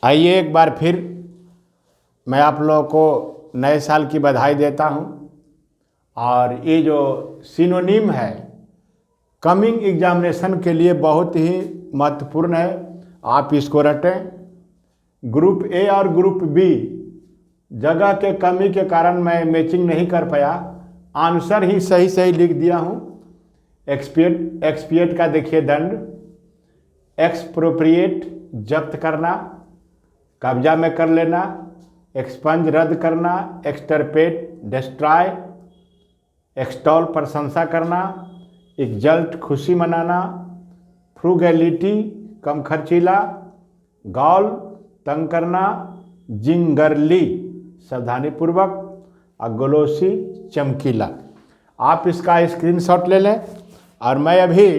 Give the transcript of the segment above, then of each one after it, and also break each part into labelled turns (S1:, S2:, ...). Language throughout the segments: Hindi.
S1: आइए एक बार फिर मैं आप लोगों को नए साल की बधाई देता हूं। और ये जो सिनोनिम है कमिंग एग्जामिनेशन के लिए बहुत ही महत्वपूर्ण है, आप इसको रटें। ग्रुप ए और ग्रुप बी जगह के कमी के कारण मैं मैचिंग नहीं कर पाया, आंसर ही सही सही लिख दिया हूं। एक्सपिएट का देखिए दंड, एक्सप्रोप्रिएट जब्त करना, कब्जा में कर लेना, एक्सपंज रद्द करना, एक्सटर्पेट डिस्ट्रॉय, एक्सटॉल प्रशंसा करना, एक्जल्ट खुशी मनाना, फ्रूगैलिटी कम खर्चीला, गॉल तंग करना, जिंगरली सावधानीपूर्वक, और ग्लोसी चमकीला। आप इसका स्क्रीनशॉट ले लें। और मैं अभी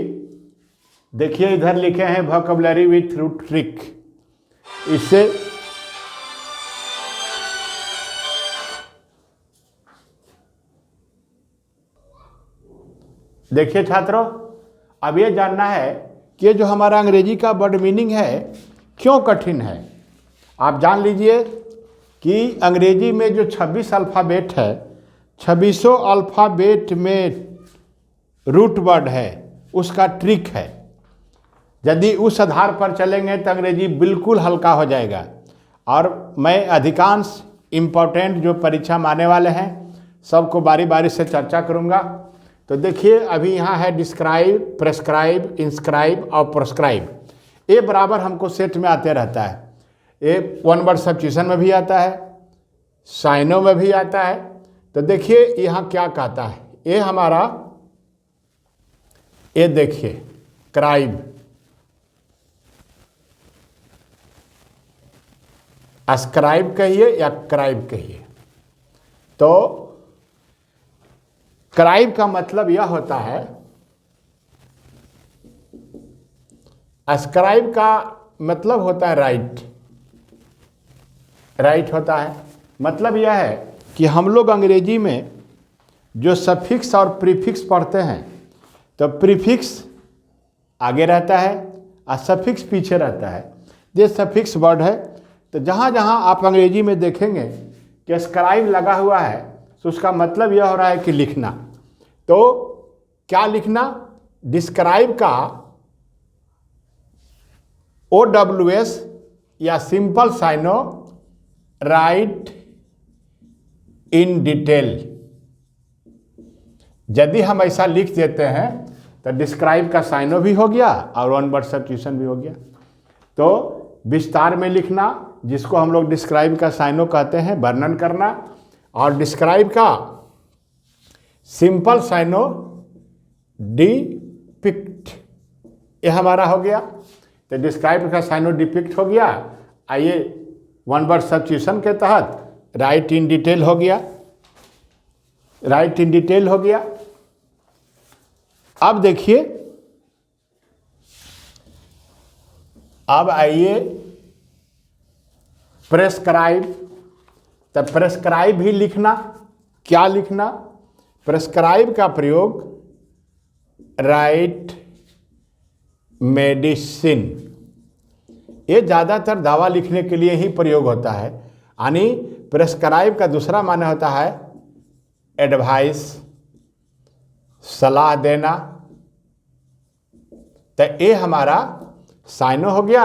S1: देखिए इधर लिखे हैं वोकैबुलरी विथ रूट ट्रिक। इससे देखिए छात्रों, अब ये जानना है कि ये जो हमारा अंग्रेजी का वर्ड मीनिंग है क्यों कठिन है। आप जान लीजिए कि अंग्रेजी में जो 26 अल्फ़ाबेट है, 26 अल्फ़ाबेट में रूट वर्ड है, उसका ट्रिक है। यदि उस आधार पर चलेंगे तो अंग्रेजी बिल्कुल हल्का हो जाएगा। और मैं अधिकांश इम्पोर्टेंट जो परीक्षा में आने वाले हैं सबको बारी बारी से चर्चा करूँगा। तो देखिए अभी यहाँ है डिस्क्राइब, प्रेस्क्राइब, इंस्क्राइब और प्रोस्क्राइब। ये बराबर हमको सेट में आते रहता है। ये वन वर्ड सब्स्टिट्यूशन में भी आता है, साइनो में भी आता है। तो देखिए यहाँ क्या कहता है, ये हमारा, ये देखिए क्राइब, अस्क्राइब कहिए या क्राइब कहिए। तो क्राइब का मतलब यह होता है, अस्क्राइब का मतलब होता है राइट, राइट होता है। मतलब यह है कि हम लोग अंग्रेजी में जो सफिक्स और प्रीफिक्स पढ़ते हैं तो प्रीफिक्स आगे रहता है और सफिक्स पीछे रहता है। ये सफिक्स वर्ड है। तो जहाँ जहाँ आप अंग्रेजी में देखेंगे कि अस्क्राइब लगा हुआ है तो उसका मतलब यह हो रहा है कि लिखना। तो क्या लिखना, डिस्क्राइब का OWS या सिंपल साइनो राइट इन डिटेल। यदि हम ऐसा लिख देते हैं तो डिस्क्राइब का साइनो भी हो गया और वन वर्ड सब्स्टिट्यूशन भी हो गया। तो विस्तार में लिखना, जिसको हम लोग डिस्क्राइब का साइनो कहते हैं, वर्णन करना, और डिस्क्राइब का सिंपल साइनो डिपिक्ट, ये हमारा हो गया। तो डिस्क्राइब का साइनो डिपिक्ट हो गया। आइए वन वर्ड सब्स्टिट्यूशन के तहत राइट इन डिटेल हो गया, राइट इन डिटेल हो गया। अब देखिए, अब आइए प्रेस्क्राइब। तो प्रेस्क्राइब भी लिखना, क्या लिखना, प्रेस्क्राइब का प्रयोग राइट मेडिसिन, ये ज़्यादातर दवा लिखने के लिए ही प्रयोग होता है। यानी प्रेस्क्राइब का दूसरा माने होता है एडवाइस, सलाह देना। तो ये हमारा साइनो हो गया।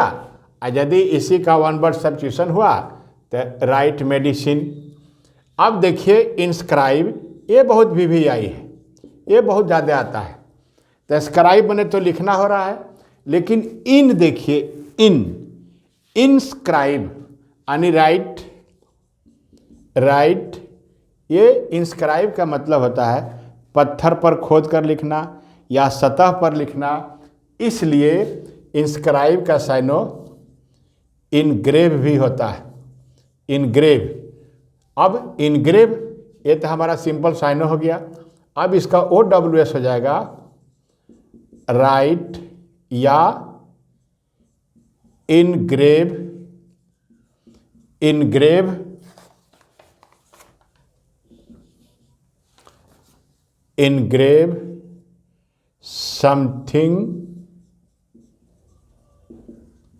S1: और यदि इसी का वन वर्ड सब्स्टिट्यूशन हुआ तो राइट मेडिसिन। अब देखिए इंस्क्राइब, ये बहुत VVI है, ये बहुत ज़्यादा आता है। तो स्क्राइब बने तो लिखना हो रहा है, लेकिन इन देखिए, इन इंस्क्राइब यानी राइट, राइट, ये इंस्क्राइब का मतलब होता है पत्थर पर खोद कर लिखना या सतह पर लिखना। इसलिए इंस्क्राइब का साइनो इनग्रेव भी होता है, इनग्रेव। अब इनग्रेव ये तो हमारा सिंपल साइनो हो गया। अब इसका OWS हो जाएगा राइट या engrave, engrave, engrave something,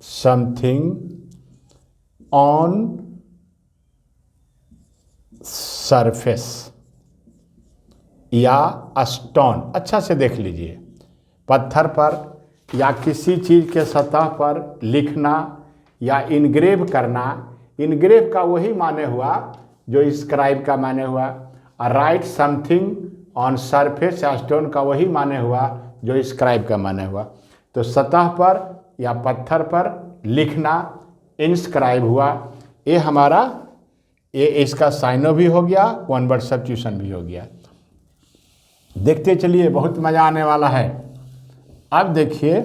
S1: something on surface या स्टोन, अच्छा से देख लीजिए, पत्थर पर या किसी चीज़ के सतह पर लिखना या इनग्रेव करना। इनग्रेव का वही माने हुआ जो स्क्राइब का माने हुआ, और राइट समथिंग ऑन सरफेस या स्टोन का वही माने हुआ जो स्क्राइब का माने हुआ। तो सतह पर या पत्थर पर लिखना इंस्क्राइब हुआ। ये हमारा ये इसका साइनो भी हो गया, वन वर्ड सब्स्टिट्यूशन भी हो गया। देखते चलिए, बहुत मज़ा आने वाला है। अब देखिए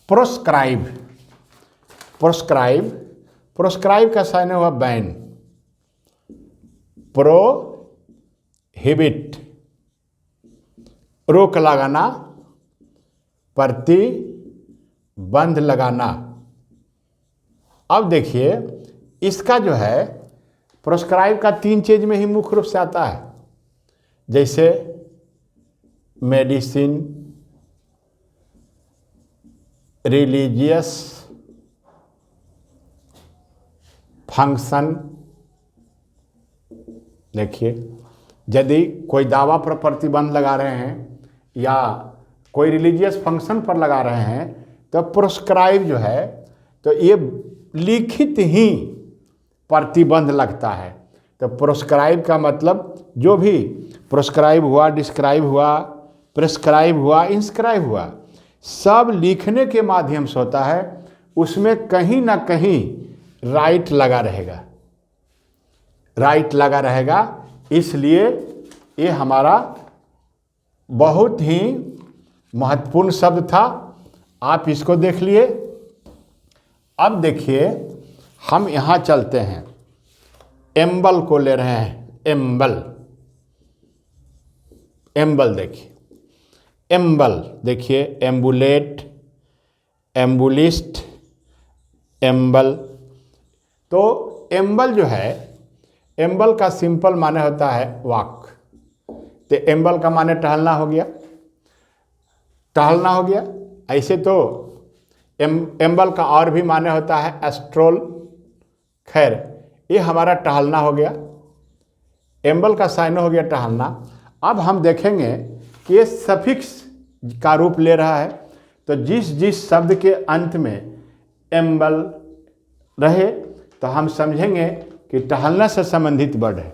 S1: प्रोस्क्राइब। प्रोस्क्राइब, प्रोस्क्राइब का साइनो हुआ बैन। प्रोहिबिट, रोक लगाना, प्रतिबंध लगाना। अब देखिए इसका जो है प्रोस्क्राइब का 3 चीज में ही मुख्य रूप से आता है, जैसे मेडिसिन, रिलीजियस फंक्शन। देखिए यदि कोई दावा पर प्रतिबंध लगा रहे हैं या कोई रिलीजियस फंक्शन पर लगा रहे हैं तो प्रोस्क्राइब जो है तो ये लिखित ही प्रतिबंध लगता है। तो प्रोस्क्राइब का मतलब जो भी प्रोस्क्राइब हुआ, डिस्क्राइब हुआ, प्रेस्क्राइब हुआ, इंस्क्राइब हुआ, सब लिखने के माध्यम से होता है। उसमें कहीं ना कहीं राइट लगा रहेगा, राइट लगा रहेगा। इसलिए ये हमारा बहुत ही महत्वपूर्ण शब्द था। आप इसको देख लिए। अब देखिए हम यहाँ चलते हैं, एम्बल को ले रहे हैं। एम्बल, एम्बल देखिए, एम्बल देखिए, एम्बुलेट, एम्बुलिस्ट, एम्बल। तो एम्बल जो है, एम्बल का सिंपल माने होता है वॉक। तो एम्बल का माने टहलना हो गया, टहलना हो गया। ऐसे तो एम्बल का और भी माने होता है एस्ट्रोल। खैर ये हमारा टहलना हो गया, एम्बल का साइन हो गया टहलना। अब हम देखेंगे कि ये सफिक्स का रूप ले रहा है। तो जिस जिस शब्द के अंत में एम्बल रहे तो हम समझेंगे कि टहलना से संबंधित वर्ड है।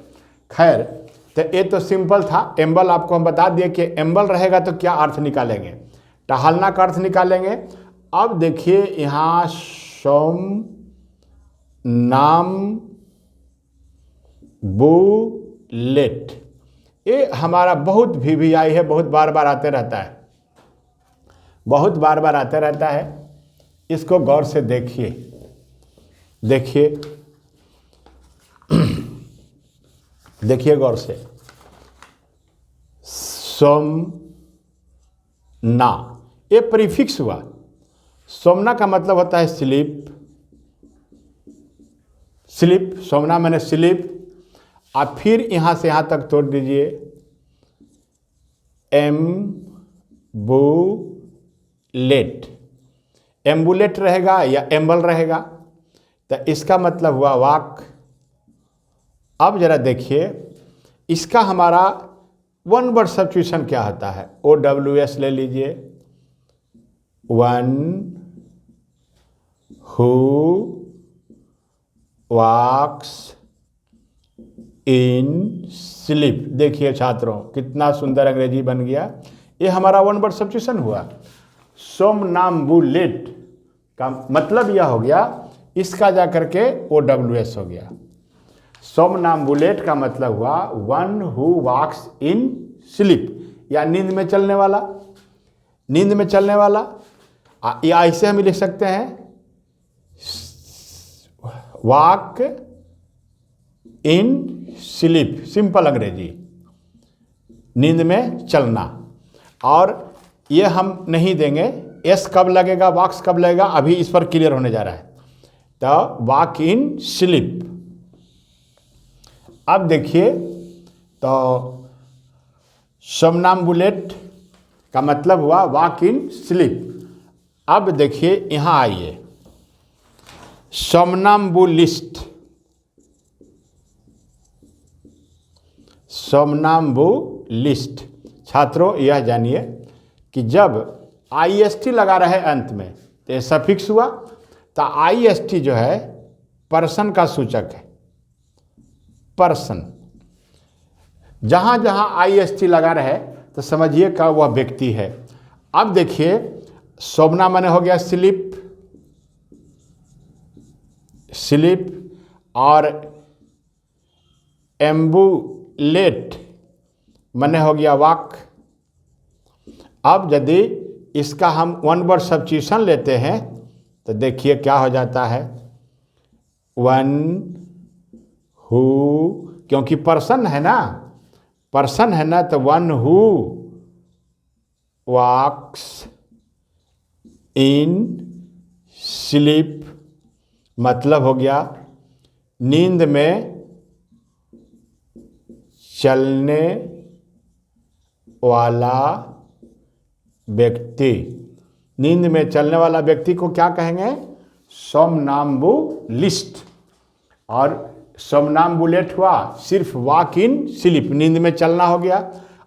S1: खैर तो ये तो सिंपल था। एम्बल आपको हम बता दिए कि एम्बल रहेगा तो क्या अर्थ निकालेंगे, टहलना का अर्थ निकालेंगे। अब देखिए यहाँ सोम नाम बुलेट, ये हमारा बहुत VVI है, बहुत बार बार आते रहता है, बहुत बार बार आते रहता है। इसको गौर से देखिए, देखिए देखिए गौर से। सोमना ये प्रीफिक्स हुआ। सोमना का मतलब होता है स्लीप, स्लीप, सोमना मैंने स्लीप। आप फिर यहाँ से यहाँ तक तोड़ दीजिए, एम्बुलेट, एम्बुलेट रहेगा या एम्बल रहेगा, तो इसका मतलब हुआ वॉक। अब जरा देखिए इसका हमारा वन वर्ड सब्स्टिट्यूशन क्या होता है। OWS ले लीजिए, one who walks in sleep. देखिए छात्रों कितना सुंदर अंग्रेजी बन गया। ये हमारा वन वर्ड सब्स्टिट्यूशन हुआ। सोमनाम्बुलेट का मतलब यह हो गया, इसका जाकर के OWS हो गया। सोमनाम्बुलेट का मतलब हुआ one who walks in sleep, या नींद में चलने वाला, नींद में चलने वाला। या ऐसे हम लिख सकते हैं वॉक इन स्लीप, सिंपल अंग्रेजी, नींद में चलना। और ये हम नहीं देंगे, एस कब लगेगा, वॉक्स कब लगेगा, अभी इस पर क्लियर होने जा रहा है। तो वॉक इन स्लीप। अब देखिए तो सोमनाम्बुलेट का मतलब हुआ वॉक इन स्लीप। अब देखिए यहाँ आइए, सोमनाम्बुलिस्ट, सोमनाम्बुलिस्ट। छात्रों यह जानिए कि जब आईएसटी लगा रहे अंत में तो ये सफिक्स हुआ, तो आईएसटी जो है पर्सन का सूचक है। पर्सन, जहां जहां आईएसटी लगा रहे तो समझिए का वह व्यक्ति है। अब देखिए सोमना माने हो गया स्लिप, स्लिप, और एम्बुलेट माने हो गया वॉक। अब यदि इसका हम वन वर्ड सब्स्टिट्यूशन लेते हैं तो देखिए क्या हो जाता है, वन हु, क्योंकि पर्सन है ना, पर्सन है ना, तो one who walks in sleep मतलब हो गया नींद में चलने वाला व्यक्ति। नींद में चलने वाला व्यक्ति को क्या कहेंगे, सोमनाम्बुलिस्ट। और सोमनाम्बुलेट हुआ सिर्फ वॉक इन स्लीप, नींद में चलना हो गया।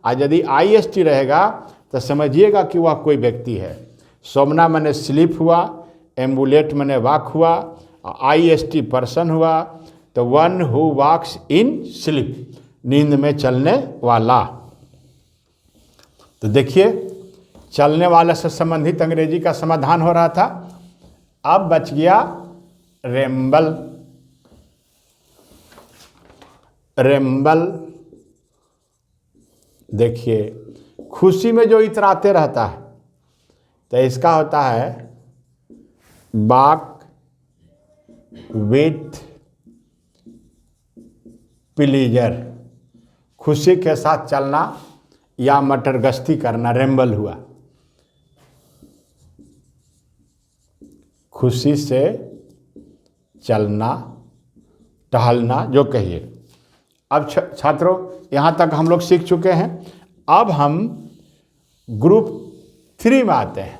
S1: और यदि आईएसटी रहेगा तो समझिएगा कि वह कोई व्यक्ति है। सोमना माने स्लीप हुआ, एम्बुलेट माने वॉक हुआ, आईएसटी पर्सन हुआ, तो one who walks in sleep, नींद में चलने वाला। तो देखिए चलने वाला से संबंधित अंग्रेजी का समाधान हो रहा था। अब बच गया रेम्बल। रेम्बल देखिए खुशी में जो इतराते रहता है तो इसका होता है बाक विथ प्लीजर, खुशी के साथ चलना या मटरगश्ती करना रेम्बल हुआ। खुशी से चलना, टहलना, जो कहिए। अब छात्रों यहाँ तक हम लोग सीख चुके हैं। अब हम ग्रुप 3 में आते हैं।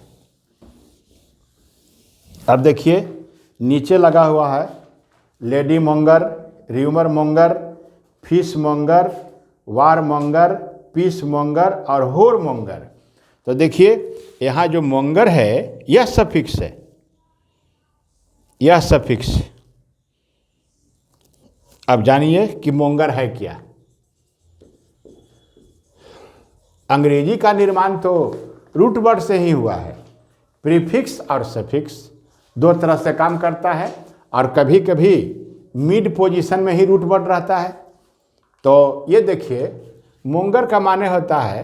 S1: अब देखिए नीचे लगा हुआ है lady monger, rumour monger, fish monger, war monger, peace monger और होर मोंगर। तो देखिए यहाँ जो मोंगर है यह सफिक्स है, यह सफिक्स। अब जानिए कि मोंगर है क्या। अंग्रेजी का निर्माण तो रूट वर्ड से ही हुआ है। प्रीफिक्स और सफिक्स दो तरह से काम करता है, और कभी कभी मिड पोजीशन में ही रूट वर्ड रहता है। तो ये देखिए मोंगर का माने होता है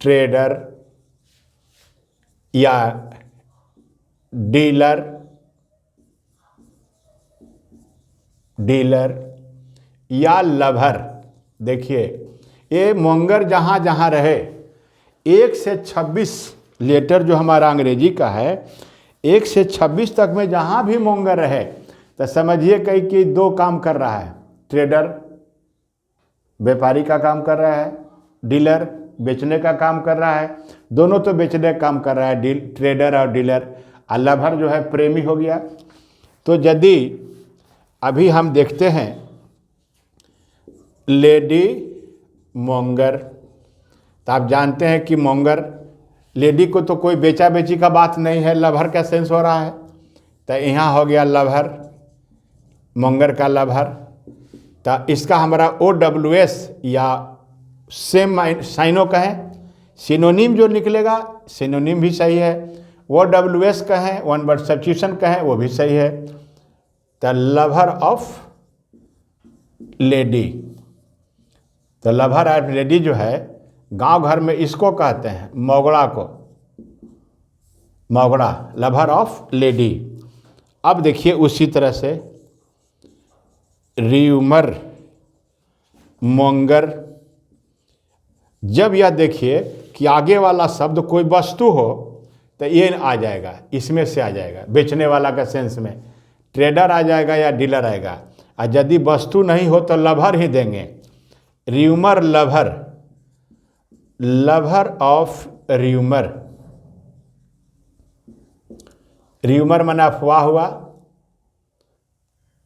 S1: ट्रेडर या डीलर, डीलर या लवर। देखिए ये मोंगर जहाँ जहाँ रहे, 1 से 26 लेटर जो हमारा अंग्रेजी का है, 1 से 26 तक में जहाँ भी मोंगर रहे तो समझिए कहीं कि 2 काम कर रहा है। ट्रेडर व्यापारी का काम कर रहा है, डीलर बेचने का काम कर रहा है, दोनों तो बेचने का काम कर रहा है, ट्रेडर और डीलर। और लवर जो है प्रेमी हो गया। तो यदि अभी हम देखते हैं लेडी मोंगर, तो आप जानते हैं कि मोंगर लेडी को तो कोई बेचा बेची का बात नहीं है, लवर का सेंस हो रहा है। तो यहाँ हो गया लवर, मोंगर का लवर। तो इसका हमारा OWS या सेम साइनो कहें, सिनोनिम जो निकलेगा सिनोनिम भी सही है। OWS कहें, वन वर्ड सब्स्टिट्यूशन कहें, वो भी सही है। तो लवर ऑफ लेडी, तो लवर ऑफ लेडी जो है गांव घर में इसको कहते हैं मोगड़ा को, मोगड़ा, लवर ऑफ लेडी। अब देखिए उसी तरह से र्यूमर मोंगर, जब यह देखिए कि आगे वाला शब्द कोई वस्तु हो तो ये आ जाएगा, इसमें से आ जाएगा, बेचने वाला का सेंस में ट्रेडर आ जाएगा या डीलर आएगा। और यदि वस्तु नहीं हो तो लवर ही देंगे। Rumour lover, lover of rumour. Rumour माने अफवाह हुआ,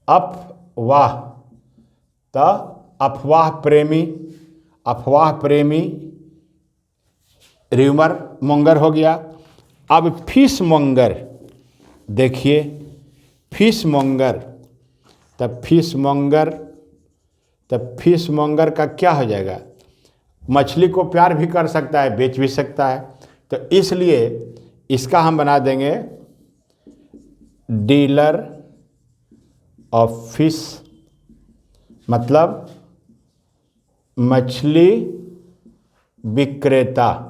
S1: अपवाह, त अफवाह प्रेमी र्यूमर मॉन्गर हो गया। अब फिश मॉन्गर, देखिए फिश मॉन्गर, तब फिश मॉन्गर का क्या हो जाएगा? मछली को प्यार भी कर सकता है, बेच भी सकता है। तो इसलिए इसका हम बना देंगे डीलर ऑफ फिश, मतलब मछली विक्रेता।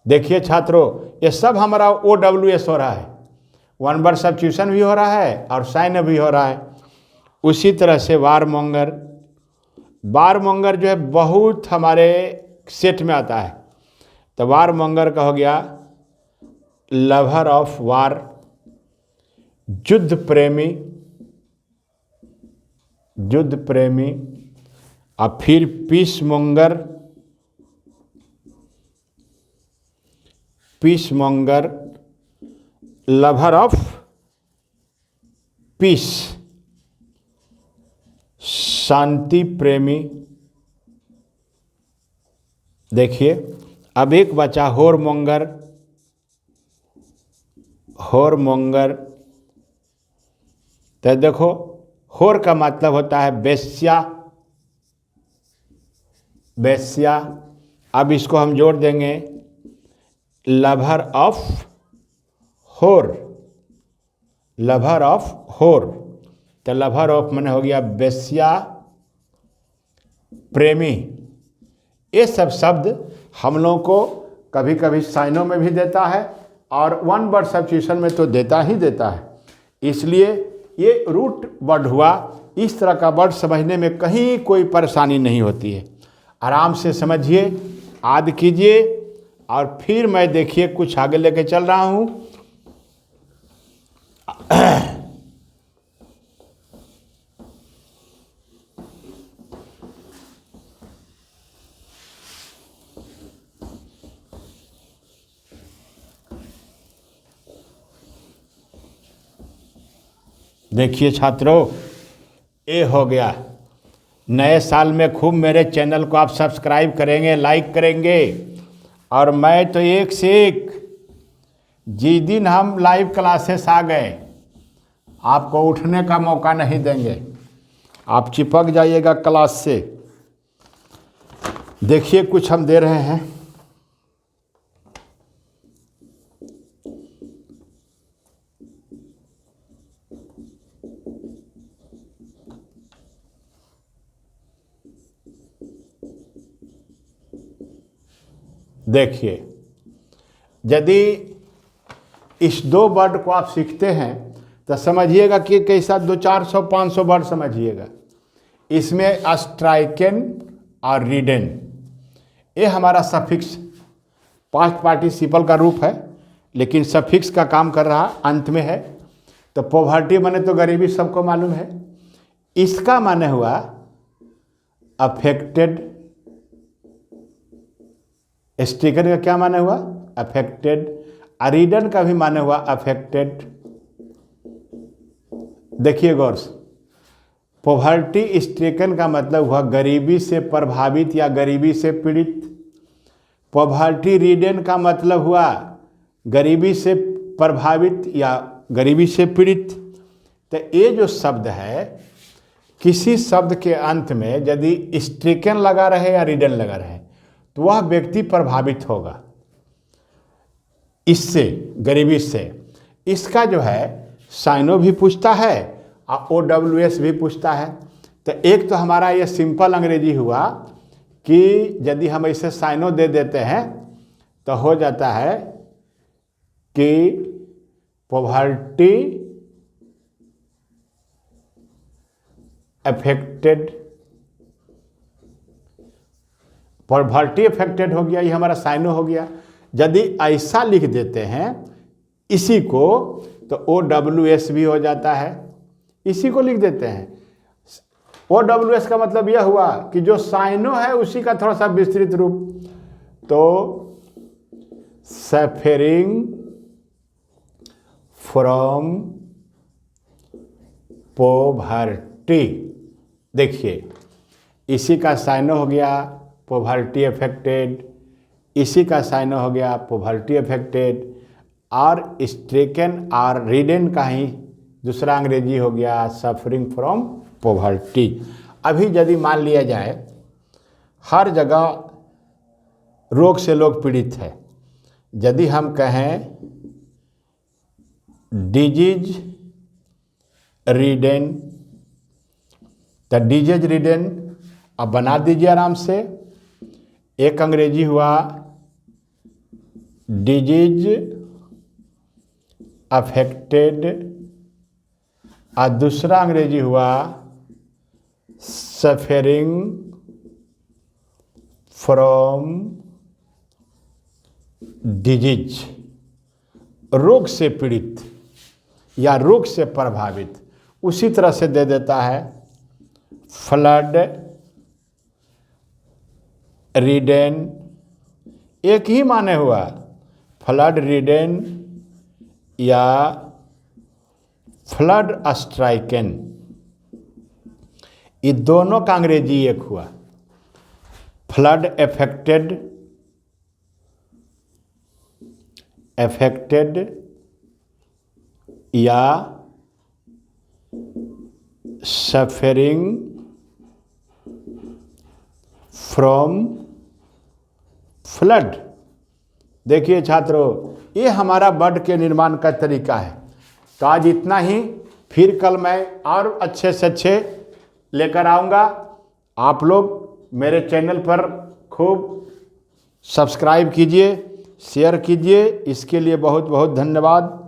S1: देखिए छात्रों, ये सब हमारा OWS हो रहा है, वन वर्ड सब्स्टिट्यूशन भी हो रहा है और साइन भी हो रहा है। उसी तरह से वारमोंगर जो है बहुत हमारे सेट में आता है। तो वारमोंगर का हो गया लवर ऑफ वार, युद्ध प्रेमी। और फिर peace monger lover of peace, शांति प्रेमी। देखिए अब एक बचा होरमोंगर। तो देखो होर का मतलब होता है बेस्या। अब इसको हम जोड़ देंगे लवर ऑफ होर। तो लवर ऑफ मैंने हो गया बेस्या प्रेमी। ये सब शब्द हम लोगों को कभी कभी साइनों में भी देता है और वन वर्ड सब्स्टिट्यूशन में तो देता ही देता है। इसलिए ये रूट वर्ड हुआ। इस तरह का वर्ड समझने में कहीं कोई परेशानी नहीं होती है। आराम से समझिए, याद कीजिए और फिर मैं देखिए कुछ आगे लेके चल रहा हूँ। देखिए छात्रों, ये हो गया। नए साल में खूब मेरे चैनल को आप सब्सक्राइब करेंगे, लाइक करेंगे। और मैं तो एक से एक, जिस दिन हम लाइव क्लासेस आ गए आपको उठने का मौका नहीं देंगे, आप चिपक जाइएगा क्लास से। देखिए कुछ हम दे रहे हैं। देखिए यदि इस 2 वर्ड को आप सीखते हैं तो समझिएगा कि कैसा 200-400-500 वर्ड समझिएगा। इसमें स्ट्राइकन और रीडन, ये हमारा सफिक्स पास्ट पार्टिसिपल का रूप है, लेकिन सफिक्स का काम कर रहा अंत में है। तो पॉवर्टी माने तो गरीबी सबको मालूम है। इसका माने हुआ अफेक्टेड। स्टिकर का क्या माने हुआ? अफेक्टेड। रीडन का भी माने हुआ अफेक्टेड। देखिए गौर से, पॉवर्टी स्ट्रिकन का मतलब हुआ गरीबी से प्रभावित या गरीबी से पीड़ित। पॉवर्टी रीडन का मतलब हुआ गरीबी से प्रभावित या गरीबी से पीड़ित। तो ये जो शब्द है, किसी शब्द के अंत में यदि स्ट्रिकन लगा रहे या रीडन लगा रहे तो वह व्यक्ति प्रभावित होगा इससे, गरीबी से। इसका जो है साइनो भी पूछता है और OWS भी पूछता है। तो एक तो हमारा ये सिंपल अंग्रेजी हुआ कि यदि हम इसे साइनो दे देते हैं तो हो जाता है कि पॉवर्टी अफेक्टेड हो गया, ये हमारा साइनो हो गया। यदि ऐसा लिख देते हैं इसी को तो OWS भी हो जाता है। इसी को लिख देते हैं। OWS का मतलब यह हुआ कि जो साइनो है उसी का थोड़ा सा विस्तृत रूप। तो सफरिंग फ्रॉम पोवर्टी। देखिए इसी का साइनो हो गया पोवर्टी अफेक्टेड, इसी का साइनो हो गया पोवर्टी अफेक्टेड, और स्ट्रेकन और रिडन का ही दूसरा अंग्रेजी हो गया सफरिंग फ्रॉम पोवर्टी। अभी यदि मान लिया जाए हर जगह रोग से लोग पीड़ित है, यदि हम कहें डिजीज रिडन, तो डिजीज रिडन अब बना दीजिए आराम से। एक अंग्रेजी हुआ डिजीज अफेक्टेड और दूसरा अंग्रेजी हुआ सफरिंग फ्रॉम डिजीज, रोग से पीड़ित या रोग से प्रभावित। उसी तरह से दे देता है फ्लड रिडन, एक ही माने हुआ फ्लड रिडन या फ्लड स्ट्राइकन, ये दोनों का अंग्रेजी एक हुआ। फ्लड अफेक्टेड या सफरिंग फ्रॉम फ्लड। देखिए छात्रों, ये हमारा वर्ड के निर्माण का तरीका है। तो आज इतना ही, फिर कल मैं और अच्छे से अच्छे लेकर आऊँगा। आप लोग मेरे चैनल पर खूब सब्सक्राइब कीजिए, शेयर कीजिए, इसके लिए बहुत बहुत धन्यवाद।